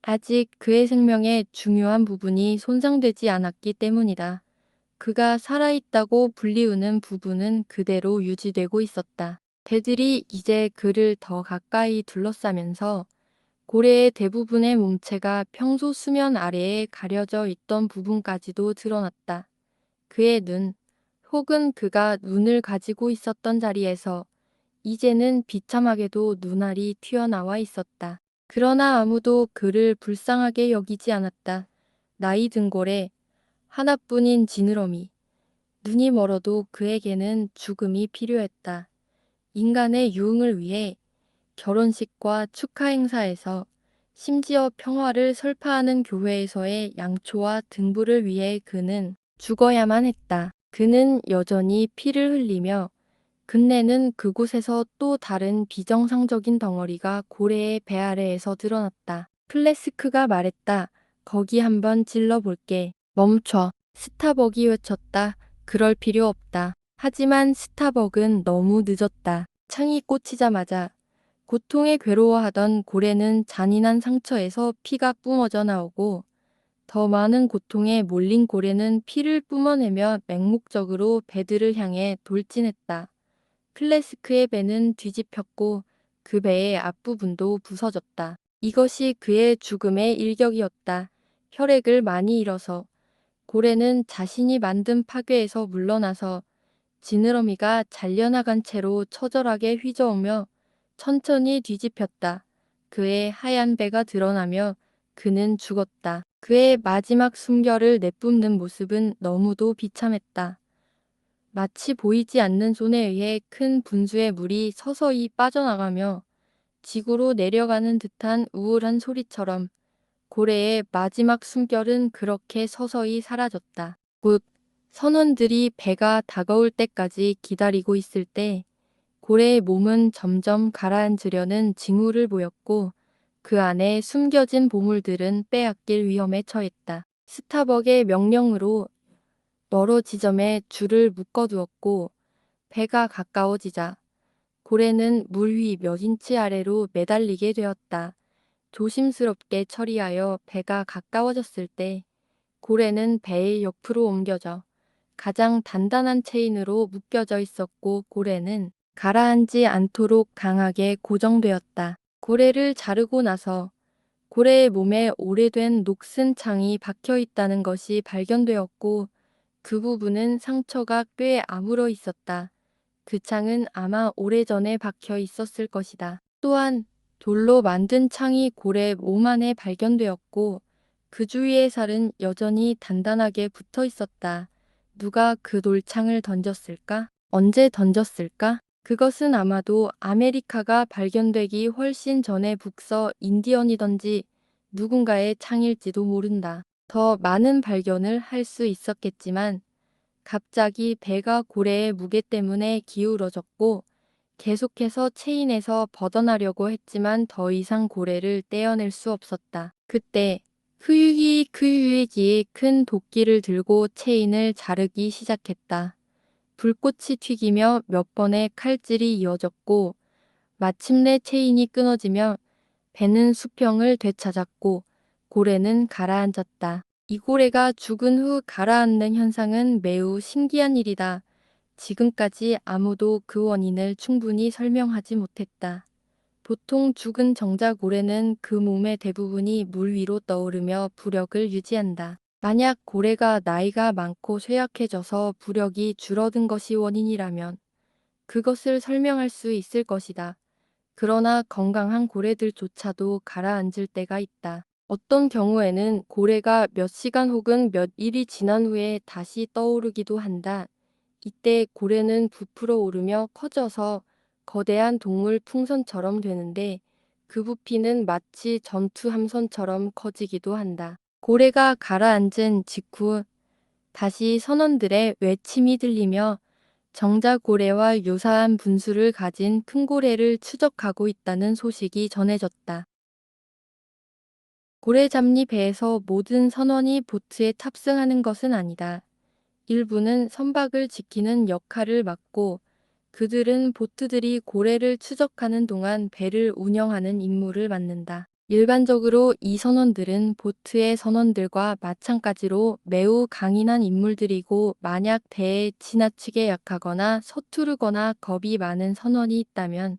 아직 그의 생명의 중요한 부분이 손상되지 않았기 때문이다. 그가 살아있다고 불리우는 부분은 그대로 유지되고 있었다. 배들이 이제 그를 더 가까이 둘러싸면서 고래의 대부분의 몸체가 평소 수면 아래에 가려져 있던 부분까지도 드러났다. 그의 눈, 혹은 그가 눈을 가지고 있었던 자리에서 이제는 비참하게도 눈알이 튀어나와 있었다. 그러나 아무도 그를 불쌍하게 여기지 않았다. 나이 든 고래, 하나뿐인 지느러미. 눈이 멀어도 그에게는 죽음이 필요했다. 인간의 유흥을 위해 결혼식과 축하 행사에서 심지어 평화를 설파하는 교회에서의 양초와 등불을 위해 그는 죽어야만 했다. 그는 여전히 피를 흘리며 끝내는 그곳에서 또 다른 비정상적인 덩어리가 고래의 배 아래에서 드러났다. 플래스크가 말했다. 거기 한번 찔러볼게. 멈춰. 스타벅이 외쳤다. 그럴 필요 없다. 하지만 스타벅은 너무 늦었다. 창이 꽂히자마자 고통에 괴로워하던 고래는 잔인한 상처에서 피가 뿜어져 나오고 더 많은 고통에 몰린 고래는 피를 뿜어내며 맹목적으로 배들을 향해 돌진했다. 플래스크의 배는 뒤집혔고 그 배의 앞부분도 부서졌다. 이것이 그의 죽음의 일격이었다. 혈액을 많이 잃어서 고래는 자신이 만든 파괴에서 물러나서 지느러미가 잘려나간 채로 처절하게 휘저으며 천천히 뒤집혔다. 그의 하얀 배가 드러나며 그는 죽었다. 그의 마지막 숨결을 내뿜는 모습은 너무도 비참했다. 마치 보이지 않는 손에 의해 큰 분수의 물이 서서히 빠져나가며 지구로 내려가는 듯한 우울한 소리처럼 고래의 마지막 숨결은 그렇게 서서히 사라졌다. 곧 선원들이 배가 다가올 때까지 기다리고 있을 때 고래의 몸은 점점 가라앉으려는 징후를 보였고 그 안에 숨겨진 보물들은 빼앗길 위험에 처했다. 스타벅의 명령으로 여러 지점에 줄을 묶어두었고 배가 가까워지자 고래는 물 위 몇 인치 아래로 매달리게 되었다. 조심스럽게 처리하여 배가 가까워졌을 때 고래는 배의 옆으로 옮겨져 가장 단단한 체인으로 묶여져 있었고 고래는 가라앉지 않도록 강하게 고정되었다. 고래를 자르고 나서 고래의 몸에 오래된 녹슨 창이 박혀 있다는 것이 발견되었고 그 부분은 상처가 꽤 아물어 있었다. 그 창은 아마 오래전에 박혀 있었을 것이다. 또한 돌로 만든 창이 고래 몸 안에 발견되었고 그 주위의 살은 여전히 단단하게 붙어 있었다. 누가 그 돌창을 던졌을까? 언제 던졌을까? 그것은 아마도 아메리카가 발견되기 훨씬 전에 북서 인디언이던지 누군가의 창일지도 모른다. 더 많은 발견을 할 수 있었겠지만 갑자기 배가 고래의 무게 때문에 기울어졌고 계속해서 체인에서 벗어나려고 했지만 더 이상 고래를 떼어낼 수 없었다. 그때 크유익이 큰 도끼를 들고 체인을 자르기 시작했다. 불꽃이 튀기며 몇 번의 칼질이 이어졌고 마침내 체인이 끊어지며 배는 수평을 되찾았고 고래는 가라앉았다. 이 고래가 죽은 후 가라앉는 현상은 매우 신기한 일이다. 지금까지 아무도 그 원인을 충분히 설명하지 못했다. 보통 죽은 정자고래는 그 몸의 대부분이 물 위로 떠오르며 부력을 유지한다. 만약 고래가 나이가 많고 쇠약해져서 부력이 줄어든 것이 원인이라면 그것을 설명할 수 있을 것이다. 그러나 건강한 고래들조차도 가라앉을 때가 있다. 어떤 경우에는 고래가 몇 시간 혹은 몇 일이 지난 후에 다시 떠오르기도 한다. 이때 고래는 부풀어 오르며 커져서 거대한 동물 풍선처럼 되는데 그 부피는 마치 전투 함선처럼 커지기도 한다. 고래가 가라앉은 직후 다시 선원들의 외침이 들리며 정자고래와 유사한 분수를 가진 큰 고래를 추적하고 있다는 소식이 전해졌다. 고래 잡리 배에서 모든 선원이 보트에 탑승하는 것은 아니다. 일부는 선박을 지키는 역할을 맡고 그들은 보트들이 고래를 추적하는 동안 배를 운영하는 임무를 맡는다. 일반적으로 이 선원들은 보트의 선원들과 마찬가지로 매우 강인한 인물들이고 만약 배에 지나치게 약하거나 서투르거나 겁이 많은 선원이 있다면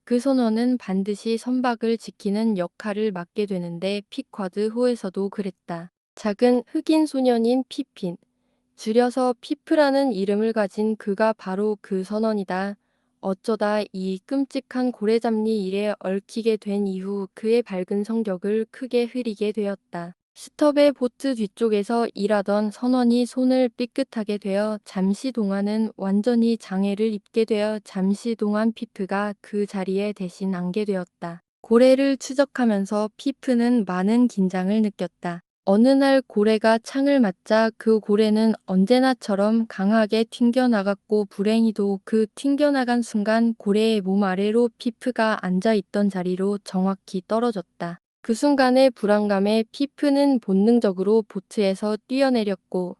그 선원은 반드시 선박을 지키는 역할을 맡게 되는데 피쿼드 호에서도 그랬다. 작은 흑인 소년인 피핀, 줄여서 피프라는 이름을 가진 그가 바로 그 선원이다. 어쩌다 이 끔찍한 고래잡리 일에 얽히게 된 이후 그의 밝은 성격을 크게 흐리게 되었다. 스톱의 보트 뒤쪽에서 일하던 선원이 손을 삐끗하게 되어 잠시 동안은 완전히 장애를 입게 되어 잠시 동안 피프가 그 자리에 대신 앉게 되었다. 고래를 추적하면서 피프는 많은 긴장을 느꼈다. 어느 날 고래가 창을 맞자 그 고래는 언제나처럼 강하게 튕겨나갔고 불행히도 그 튕겨나간 순간 고래의 몸 아래로 피프가 앉아있던 자리로 정확히 떨어졌다. 그 순간의 불안감에 피프는 본능적으로 보트에서 뛰어내렸고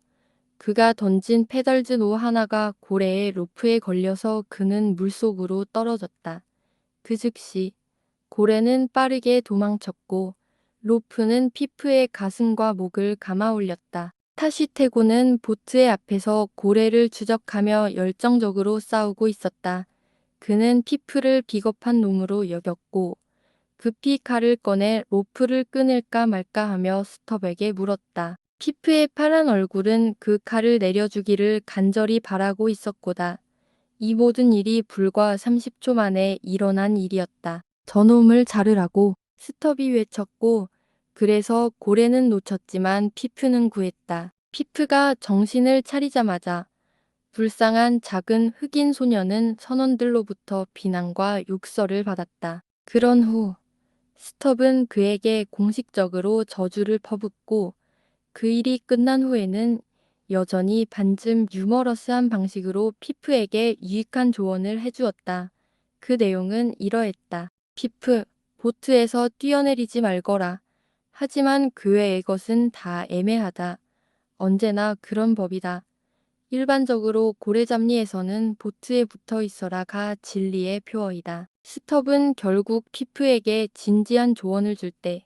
그가 던진 페달즈 노 하나가 고래의 로프에 걸려서 그는 물속으로 떨어졌다. 그 즉시 고래는 빠르게 도망쳤고 로프는 피프의 가슴과 목을 감아 올렸다. 타시테고는 보트의 앞에서 고래를 추적하며 열정적으로 싸우고 있었다. 그는 피프를 비겁한 놈으로 여겼고 급히 칼을 꺼내 로프를 끊을까 말까 하며 스톱에게 물었다. 피프의 파란 얼굴은 그 칼을 내려주기를 간절히 바라고 있었고다. 이 모든 일이 불과 30초 만에 일어난 일이었다. 저놈을 자르라고 스톱이 외쳤고 그래서 고래는 놓쳤지만 피프는 구했다. 피프가 정신을 차리자마자 불쌍한 작은 흑인 소녀는 선원들로부터 비난과 욕설을 받았다. 그런 후 스톱은 그에게 공식적으로 저주를 퍼붓고 그 일이 끝난 후에는 여전히 반쯤 유머러스한 방식으로 피프에게 유익한 조언을 해주었다. 그 내용은 이러했다. 피프, 보트에서 뛰어내리지 말거라. 하지만 그 외의 것은 다 애매하다. 언제나 그런 법이다. 일반적으로 고래잡리에서는 보트에 붙어 있어라가 진리의 표어이다. 스톱은 결국 피프에게 진지한 조언을 줄 때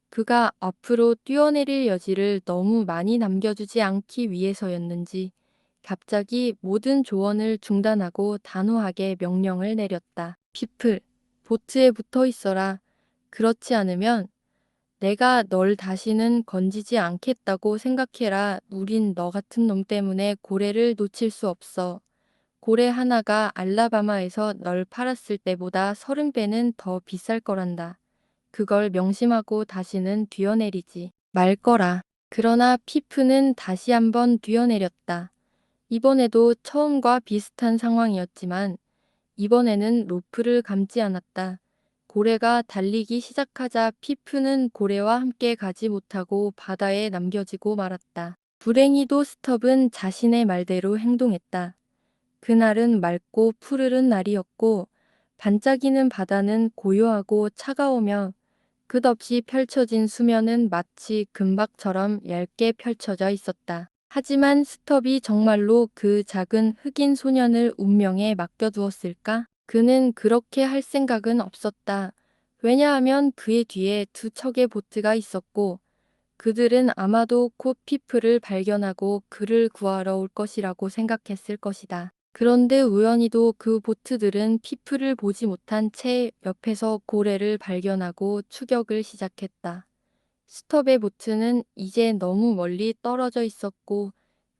그가 앞으로 뛰어내릴 여지를 너무 많이 남겨주지 않기 위해서였는지 갑자기 모든 조언을 중단하고 단호하게 명령을 내렸다. 피플, 보트에 붙어 있어라. 그렇지 않으면 내가 널 다시는 건지지 않겠다고 생각해라. 우린 너 같은 놈 때문에 고래를 놓칠 수 없어. 고래 하나가 알라바마에서 널 팔았을 때보다 30배는 더 비쌀 거란다. 그걸 명심하고 다시는 뛰어내리지 말 거라. 그러나 피프는 다시 한번 뛰어내렸다. 이번에도 처음과 비슷한 상황이었지만 이번에는 로프를 감지 않았다. 고래가 달리기 시작하자 피프는 고래와 함께 가지 못하고 바다에 남겨지고 말았다. 불행히도 스톱은 자신의 말대로 행동했다. 그날은 맑고 푸르른 날이었고 반짝이는 바다는 고요하고 차가우며 끝없이 펼쳐진 수면은 마치 금박처럼 얇게 펼쳐져 있었다. 하지만 스톱이 정말로 그 작은 흑인 소년을 운명에 맡겨두었을까? 그는 그렇게 할 생각은 없었다. 왜냐하면 그의 뒤에 두 척의 보트가 있었고 그들은 아마도 곧 피프를 발견하고 그를 구하러 올 것이라고 생각했을 것이다. 그런데 우연히도 그 보트들은 피프를 보지 못한 채 옆에서 고래를 발견하고 추격을 시작했다. 스톱의 보트는 이제 너무 멀리 떨어져 있었고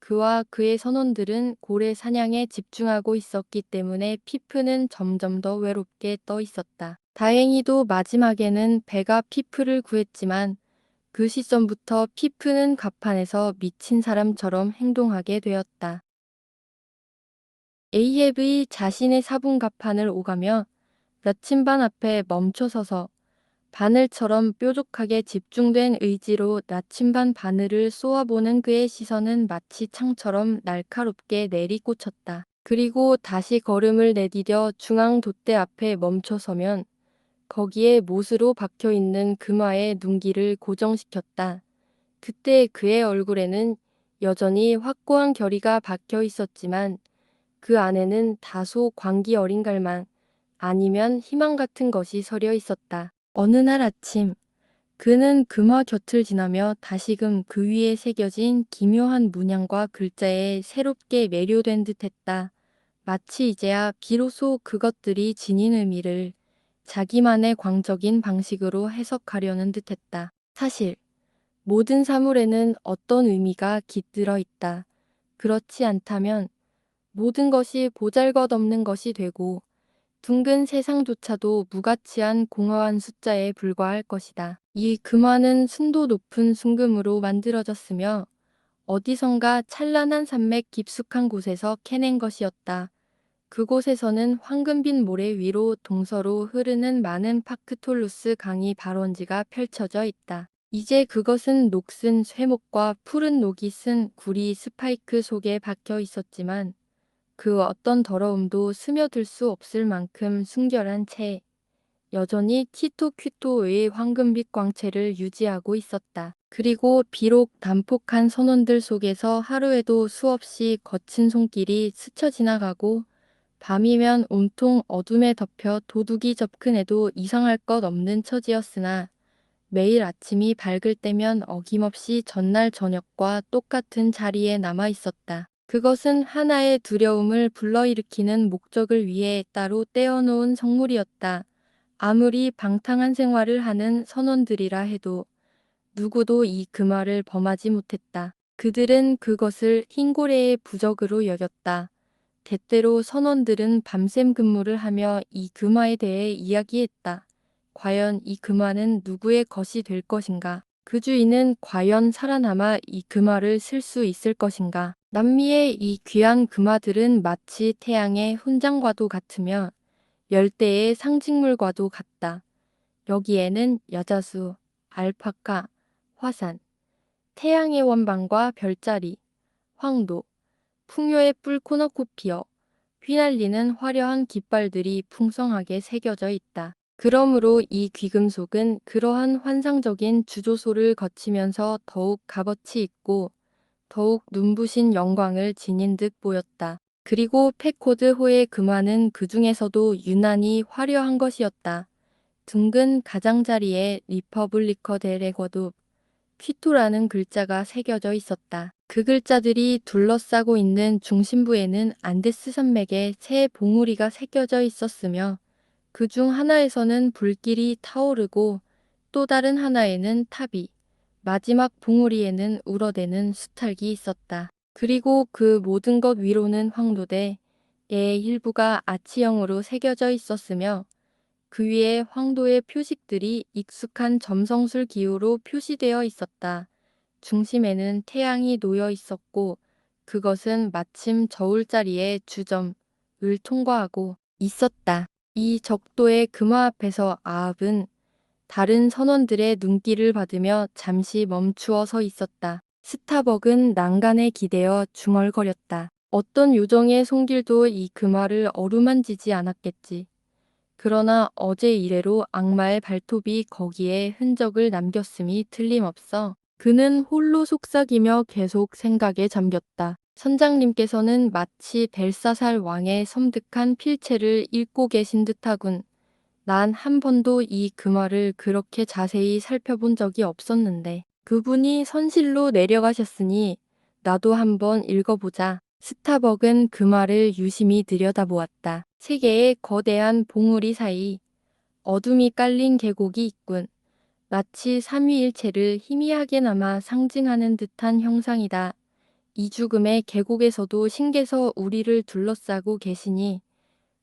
그와 그의 선원들은 고래 사냥에 집중하고 있었기 때문에 피프는 점점 더 외롭게 떠 있었다. 다행히도 마지막에는 배가 피프를 구했지만 그 시점부터 피프는 갑판에서 미친 사람처럼 행동하게 되었다. 에이헤브이 자신의 사분 갑판을 오가며 나침반 앞에 멈춰서서 바늘처럼 뾰족하게 집중된 의지로 나침반 바늘을 쏘아보는 그의 시선은 마치 창처럼 날카롭게 내리꽂혔다. 그리고 다시 걸음을 내디뎌 중앙 돛대 앞에 멈춰서면 거기에 못으로 박혀있는 금화의 눈길을 고정시켰다. 그때 그의 얼굴에는 여전히 확고한 결의가 박혀 있었지만 그 안에는 다소 광기 어린 갈망 아니면 희망 같은 것이 서려 있었다. 어느 날 아침 그는 금화 곁을 지나며 다시금 그 위에 새겨진 기묘한 문양과 글자에 새롭게 매료된 듯했다. 마치 이제야 비로소 그것들이 지닌 의미를 자기만의 광적인 방식으로 해석하려는 듯했다. 사실 모든 사물에는 어떤 의미가 깃들어 있다. 그렇지 않다면 모든 것이 보잘것없는 것이 되고 둥근 세상조차도 무가치한 공허한 숫자에 불과할 것이다. 이 금화는 순도 높은 순금으로 만들어졌으며 어디선가 찬란한 산맥 깊숙한 곳에서 캐낸 것이었다. 그곳에서는 황금빛 모래 위로 동서로 흐르는 많은 파크톨루스 강이 발원지가 펼쳐져 있다. 이제 그것은 녹슨 쇠목과 푸른 녹이 쓴 구리 스파이크 속에 박혀 있었지만 그 어떤 더러움도 스며들 수 없을 만큼 순결한 채 여전히 키토퀴토의 황금빛 광채를 유지하고 있었다. 그리고 비록 단폭한 선원들 속에서 하루에도 수없이 거친 손길이 스쳐 지나가고 밤이면 온통 어둠에 덮여 도둑이 접근해도 이상할 것 없는 처지였으나 매일 아침이 밝을 때면 어김없이 전날 저녁과 똑같은 자리에 남아 있었다. 그것은 하나의 두려움을 불러일으키는 목적을 위해 따로 떼어놓은 성물이었다. 아무리 방탕한 생활을 하는 선원들이라 해도 누구도 이 금화를 범하지 못했다. 그들은 그것을 흰고래의 부적으로 여겼다. 때때로 선원들은 밤샘 근무를 하며 이 금화에 대해 이야기했다. 과연 이 금화는 누구의 것이 될 것인가? 그 주인은 과연 살아남아 이 금화를 쓸 수 있을 것인가? 남미의 이 귀한 금화들은 마치 태양의 훈장과도 같으며 열대의 상징물과도 같다. 여기에는 여자수, 알파카, 화산, 태양의 원반과 별자리, 황도, 풍요의 뿔 코너코피어, 휘날리는 화려한 깃발들이 풍성하게 새겨져 있다. 그러므로 이 귀금속은 그러한 환상적인 주조소를 거치면서 더욱 값어치 있고 더욱 눈부신 영광을 지닌 듯 보였다. 그리고 페코드호의 금화는 그 중에서도 유난히 화려한 것이었다. 둥근 가장자리에 리퍼블리커 델 에궈도 퀴토라는 글자가 새겨져 있었다. 그 글자들이 둘러싸고 있는 중심부에는 안데스 산맥의 새 봉우리가 새겨져 있었으며 그 중 하나에서는 불길이 타오르고 또 다른 하나에는 탑이, 마지막 봉우리에는 울어대는 수탉이 있었다. 그리고 그 모든 것 위로는 황도대의 일부가 아치형으로 새겨져 있었으며 그 위에 황도의 표식들이 익숙한 점성술 기호로 표시되어 있었다. 중심에는 태양이 놓여 있었고 그것은 마침 저울자리의 주점을 통과하고 있었다. 이 적도의 금화 앞에서 아합은 다른 선원들의 눈길을 받으며 잠시 멈추어 서 있었다. 스타벅은 난간에 기대어 중얼거렸다. 어떤 요정의 손길도 이 금화를 어루만지지 않았겠지. 그러나 어제 이래로 악마의 발톱이 거기에 흔적을 남겼음이 틀림없어. 그는 홀로 속삭이며 계속 생각에 잠겼다. 선장님께서는 마치 벨사살 왕의 섬뜩한 필체를 읽고 계신 듯하군. 난 한 번도 이 금화를 그렇게 자세히 살펴본 적이 없었는데 그분이 선실로 내려가셨으니 나도 한번 읽어보자. 스타벅은 금화를 유심히 들여다보았다. 세 개의 거대한 봉우리 사이 어둠이 깔린 계곡이 있군. 마치 삼위일체를 희미하게나마 상징하는 듯한 형상이다. 이 죽음의 계곡에서도 신께서 우리를 둘러싸고 계시니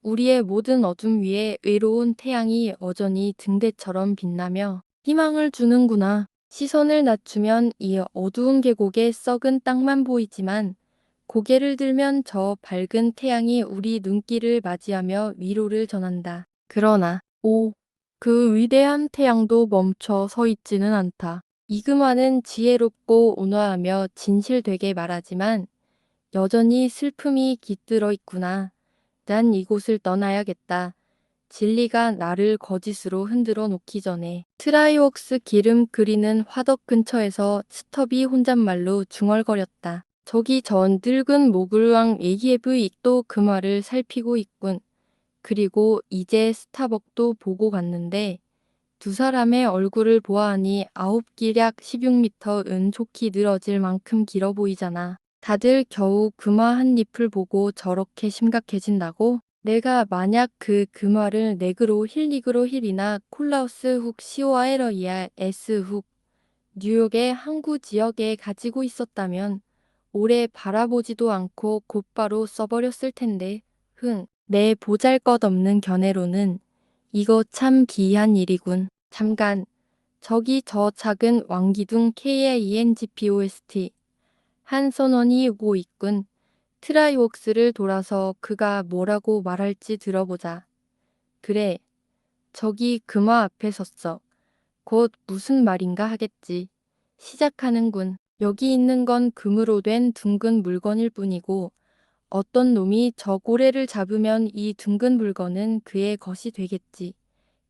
우리의 모든 어둠 위에 외로운 태양이 여전히 등대처럼 빛나며 희망을 주는구나. 시선을 낮추면 이 어두운 계곡의 썩은 땅만 보이지만 고개를 들면 저 밝은 태양이 우리 눈길을 맞이하며 위로를 전한다. 그러나 그 위대한 태양도 멈춰 서 있지는 않다. 이금화는 지혜롭고 온화하며 진실되게 말하지만 여전히 슬픔이 깃들어 있구나. 난 이곳을 떠나야겠다. 진리가 나를 거짓으로 흔들어 놓기 전에. 트라이웍스 기름 그리는 화덕 근처에서 스톱이 혼잣말로 중얼거렸다. 저기 전 늙은 모글왕 예기예브익도 그 말을 살피고 있군. 그리고 이제 스타벅도 보고 갔는데 두 사람의 얼굴을 보아하니 아홉기략 16m은 좋게 늘어질 만큼 길어 보이잖아. 다들 겨우 금화 한 잎을 보고 저렇게 심각해진다고? 내가 만약 그 금화를 네그로 힐리그로 힐이나 콜라우스 훅 시오아에러이아 S 훅 뉴욕의 항구 지역에 가지고 있었다면 오래 바라보지도 않고 곧바로 써버렸을 텐데. 내 보잘것없는 견해로는 이거 참 기이한 일이군. 잠깐, 저기 저 작은 왕기둥 KINGPOST 한 선원이 오고 있군. 트라이웍스를 돌아서 그가 뭐라고 말할지 들어보자. 그래, 저기 금화 앞에 섰어. 곧 무슨 말인가 하겠지. 시작하는군. 여기 있는 건 금으로 된 둥근 물건일 뿐이고 어떤 놈이 저 고래를 잡으면 이 둥근 물건은 그의 것이 되겠지.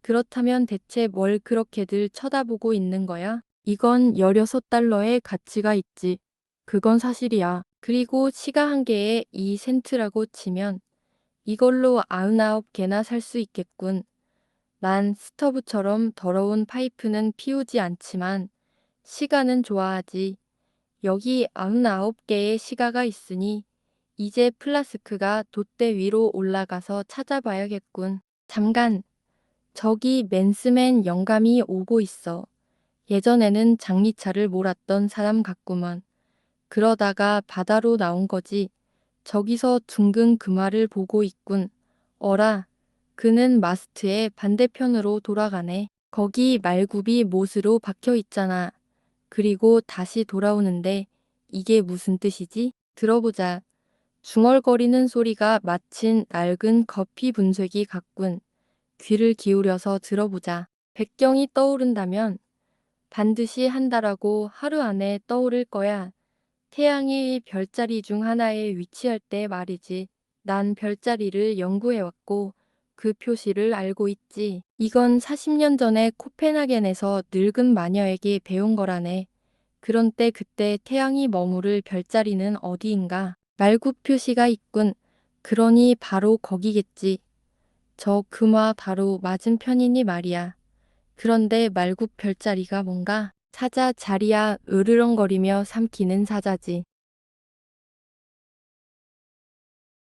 그렇다면 대체 뭘 그렇게들 쳐다보고 있는 거야? 이건 16달러의 가치가 있지. 그건 사실이야. 그리고 시가 한 개에 2센트라고 치면 이걸로 99개나 살 수 있겠군. 난 스토브처럼 더러운 파이프는 피우지 않지만 시가는 좋아하지. 여기 99개의 시가가 있으니 이제 플라스크가 돛대 위로 올라가서 찾아봐야겠군. 잠깐, 저기 맨스맨 영감이 오고 있어. 예전에는 장미차를 몰았던 사람 같구먼. 그러다가 바다로 나온 거지. 저기서 둥근 금화를 보고 있군. 어라, 그는 마스트의 반대편으로 돌아가네. 거기 말굽이 못으로 박혀 있잖아. 그리고 다시 돌아오는데 이게 무슨 뜻이지? 들어보자. 중얼거리는 소리가 마친 낡은 커피 분쇄기 같군. 귀를 기울여서 들어보자. 백경이 떠오른다면 반드시 한다라고 하루 안에 떠오를 거야. 태양이 별자리 중 하나에 위치할 때 말이지. 난 별자리를 연구해왔고 그 표시를 알고 있지. 이건 40년 전에 코펜하겐에서 늙은 마녀에게 배운 거라네. 그런데 그때 태양이 머무를 별자리는 어디인가? 말굽 표시가 있군. 그러니 바로 거기겠지. 저 금화 바로 맞은편이니 말이야. 그런데 말굽 별자리가 뭔가? 사자 자리야. 으르렁거리며 삼키는 사자지.